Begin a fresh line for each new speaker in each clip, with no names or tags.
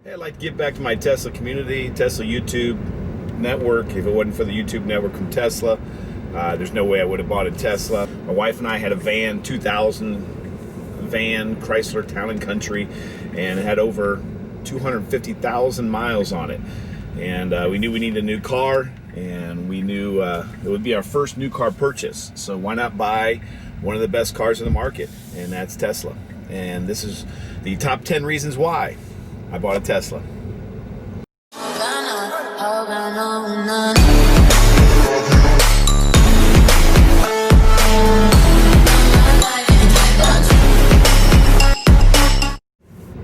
Hey, I'd like to give back to my Tesla community, Tesla YouTube network. If it wasn't for the YouTube network from Tesla, there's no way I would have bought a Tesla. My wife and I had a van, 2000 van, Chrysler Town & Country, and it had over 250,000 miles on it. And we knew we needed a new car, and we knew it would be our first new car purchase. So why not buy one of the best cars in the market? And that's Tesla. And this is the top 10 reasons why I bought a Tesla.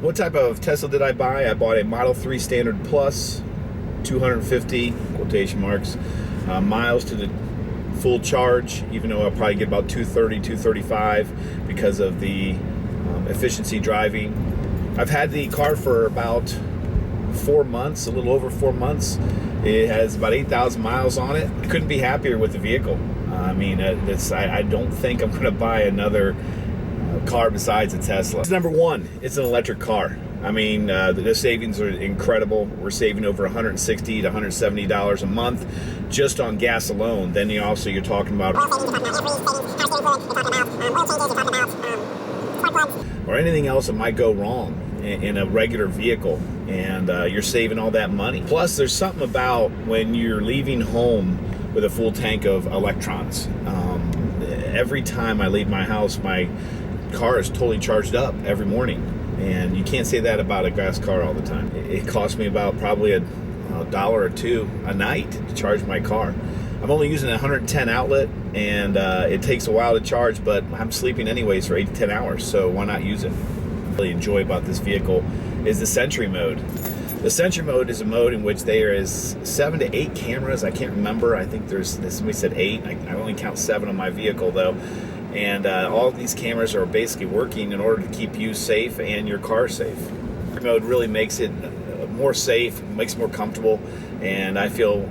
What type of Tesla did I buy? I bought a Model 3 Standard Plus, 250, quotation marks, miles to the full charge, even though I'll probably get about 230, 235 because of the efficiency driving. I've had the car for about 4 months, a little over 4 months. It has about 8,000 miles on it. I couldn't be happier with the vehicle. I mean, I don't think I'm going to buy another car besides a Tesla. Number one, it's an electric car. I mean, the savings are incredible. We're saving over $160 to $170 a month just on gas alone. Then you're talking about or anything else that might go wrong in a regular vehicle, and you're saving all that money. Plus, there's something about when you're leaving home with a full tank of electrons. Every time I leave my house, my car is totally charged up every morning, and you can't say that about a gas car all the time. It costs me about probably a dollar or two a night to charge my car. I'm only using a 110 outlet, and it takes a while to charge, but I'm sleeping anyways for 8 to 10 hours, so why not use it? What I really enjoy about this vehicle is the Sentry Mode. The Sentry Mode is a mode in which there is 7 to 8 cameras. I can't remember. I think somebody said 8. I only count 7 on my vehicle though. And all of these cameras are basically working in order to keep you safe and your car safe. Sentry Mode really makes it more safe, makes it more comfortable, and I feel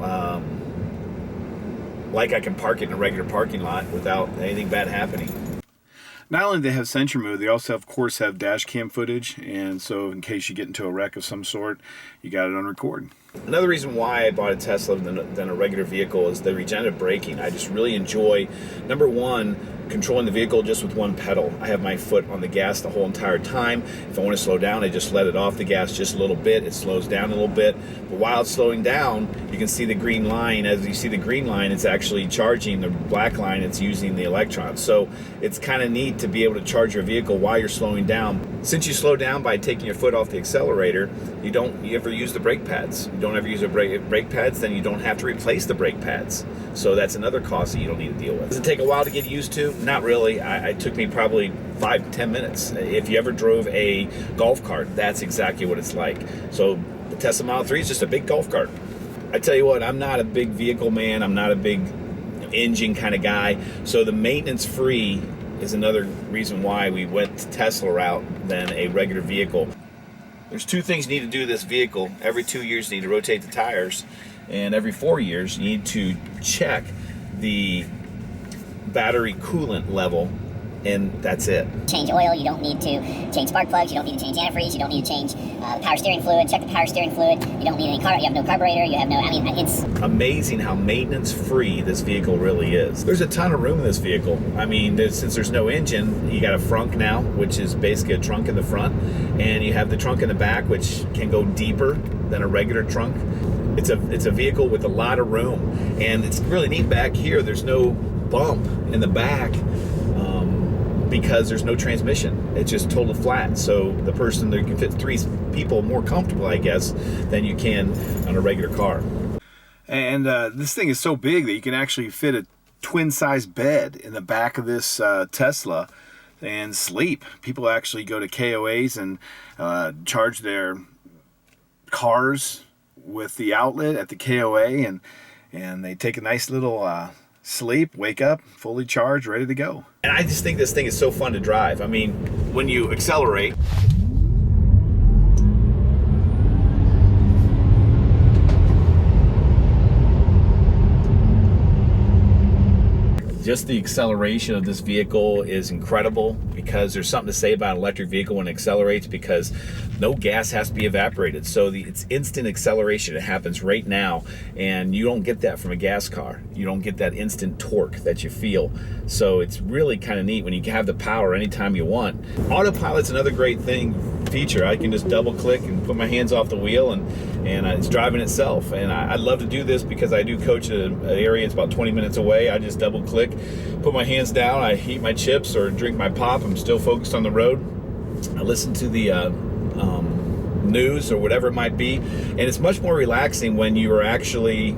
like I can park it in a regular parking lot without anything bad happening. Not only do they have Sentry Mode, they also, of course, have dash cam footage, and so in case you get into a wreck of some sort, you got it on record. Another reason why I bought a Tesla than a regular vehicle is the regenerative braking. I just really enjoy, number one, controlling the vehicle just with one pedal. I have my foot on the gas the whole entire time. If I want to slow down, I just let it off the gas just a little bit. It slows down a little bit. But while it's slowing down, you can see the green line. As you see the green line, it's actually charging. The black line, it's using the electrons. So it's kind of neat to be able to charge your vehicle while you're slowing down. Since you slow down by taking your foot off the accelerator, you ever use the brake pads. You don't ever use the brake pads, then you don't have to replace the brake pads. So that's another cost that you don't need to deal with. Does it take a while to get used to? Not really. It took me probably 5 to 10 minutes. If you ever drove a golf cart, that's exactly what it's like. So the Tesla Model 3 is just a big golf cart. I tell you what, I'm not a big vehicle man. I'm not a big engine kind of guy. So the maintenance free is another reason why we went to Tesla route than a regular vehicle. There's 2 things you need to do to this vehicle. Every 2 years you need to rotate the tires, and every 4 years you need to check the battery coolant level, and that's it.
Change oil, you don't need to change spark plugs, you don't need to change antifreeze, you don't need to change power steering fluid, check the power steering fluid, you don't need any you have no carburetor, you have no, it's
amazing how maintenance free this vehicle really is. There's a ton of room in this vehicle. I mean, since there's no engine, you got a frunk now, which is basically a trunk in the front, and you have the trunk in the back, which can go deeper than a regular trunk. It's a vehicle with a lot of room, and it's really neat back here. There's no bump in the back because there's no transmission. It's just total flat. So the person there can fit 3 people more comfortable, I guess, than you can on a regular car. And this thing is so big that you can actually fit a twin-size bed in the back of this Tesla and sleep. People actually go to KOAs and charge their cars with the outlet at the KOA, and they take a nice little sleep, wake up, fully charged, ready to go. And I just think this thing is so fun to drive. I mean, when you accelerate, just the acceleration of this vehicle is incredible, because there's something to say about an electric vehicle when it accelerates, because no gas has to be evaporated. So it's instant acceleration. It happens right now, and you don't get that from a gas car. You don't get that instant torque that you feel. So it's really kind of neat when you have the power anytime you want. Autopilot's another great feature. I can just double click and put my hands off the wheel, and it's driving itself. And I love to do this because I do coach at an area, it's about 20 minutes away. I just double click, put my hands down, I eat my chips or drink my pop. I'm still focused on the road. I listen to the news or whatever it might be, and it's much more relaxing when you are actually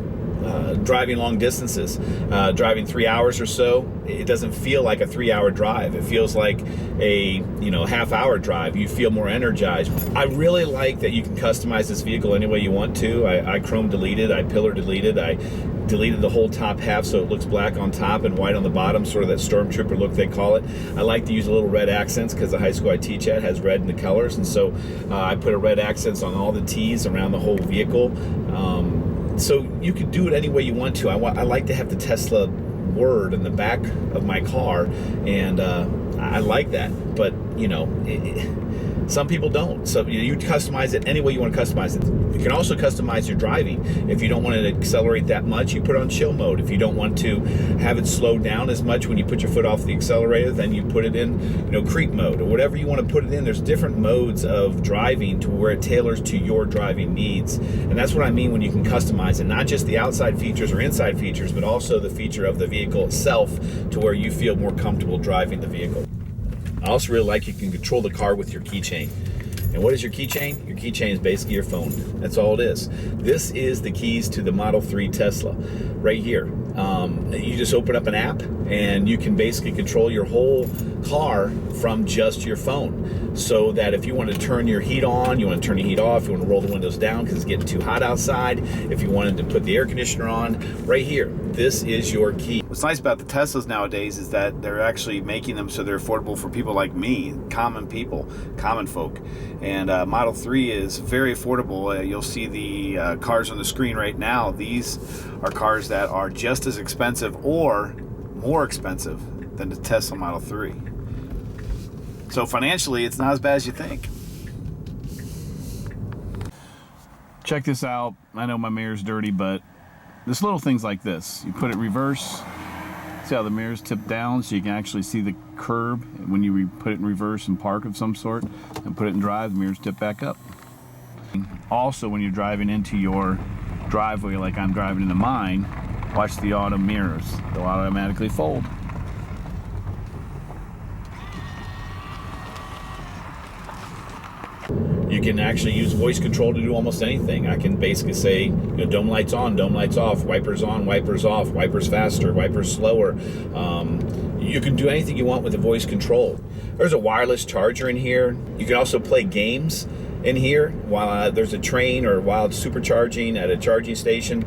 driving long distances, driving 3 hours or so. It doesn't feel like a 3-hour drive. It feels like a half-hour drive. You feel more energized. I really like that you can customize this vehicle any way you want to. I chrome deleted, I pillar deleted, I deleted the whole top half so it looks black on top and white on the bottom, sort of that stormtrooper look they call it. I like to use a little red accents because the high school I teach at has red in the colors, and so I put a red accents on all the T's around the whole vehicle. So you can do it any way you want to. I like to have the Tesla word in the back of my car, and I like that. But some people don't. So you customize it any way you want to customize it. You can also customize your driving. If you don't want it to accelerate that much, you put it on chill mode. If you don't want to have it slow down as much when you put your foot off the accelerator, then you put it in creep mode or whatever you want to put it in. There's different modes of driving to where it tailors to your driving needs. And that's what I mean when you can customize it. Not just the outside features or inside features, but also the feature of the vehicle itself to where you feel more comfortable driving the vehicle. I also really like you can control the car with your keychain. And what is your keychain? Your keychain is basically your phone. That's all it is. This is the keys to the Model 3 Tesla right here. You just open up an app and you can basically control your whole car from just your phone. So that if you want to turn your heat on, you want to turn the heat off, you want to roll the windows down because it's getting too hot outside, if you wanted to put the air conditioner on, right here, this is your key.
What's nice about the Teslas nowadays is that they're actually making them so they're affordable for people like me, common people, common folk. And Model 3 is very affordable. You'll see the cars on the screen right now. These are cars that are just as expensive or more expensive than the Tesla Model 3. So financially, it's not as bad as you think.
Check this out. I know my mirror's dirty, but there's little things like this. You put it reverse. See how the mirror's tipped down so you can actually see the curb when you put it in reverse and park of some sort, and put it in drive, the mirror's tipped back up. Also, when you're driving into your driveway like I'm driving into mine, watch the auto mirrors. They'll automatically fold. You can actually use voice control to do almost anything. I can basically say, dome lights on, dome lights off, wipers on, wipers off, wipers faster, wipers slower. You can do anything you want with the voice control. There's a wireless charger in here. You can also play games in here while there's a train or while it's supercharging at a charging station.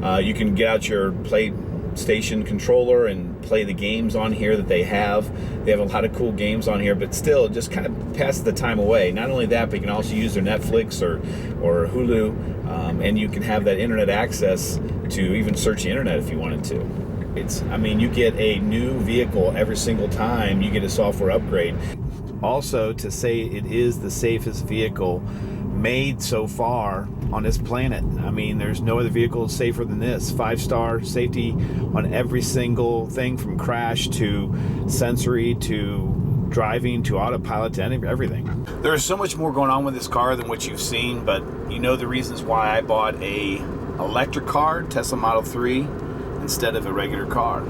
You can get out your PlayStation controller and play the games on here that they have. They have a lot of cool games on here, but still just kind of pass the time away. Not only that, but you can also use their Netflix or Hulu, and you can have that internet access to even search the internet if you wanted to. You get a new vehicle every single time you get a software upgrade.
Also, to say it is the safest vehicle made so far on this planet. There's no other vehicle safer than this. 5-star safety on every single thing, from crash to sensory to driving to autopilot to everything. There's so much more going on with this car than what you've seen, but you know the reasons why I bought a electric car, Tesla Model 3, instead of a regular car.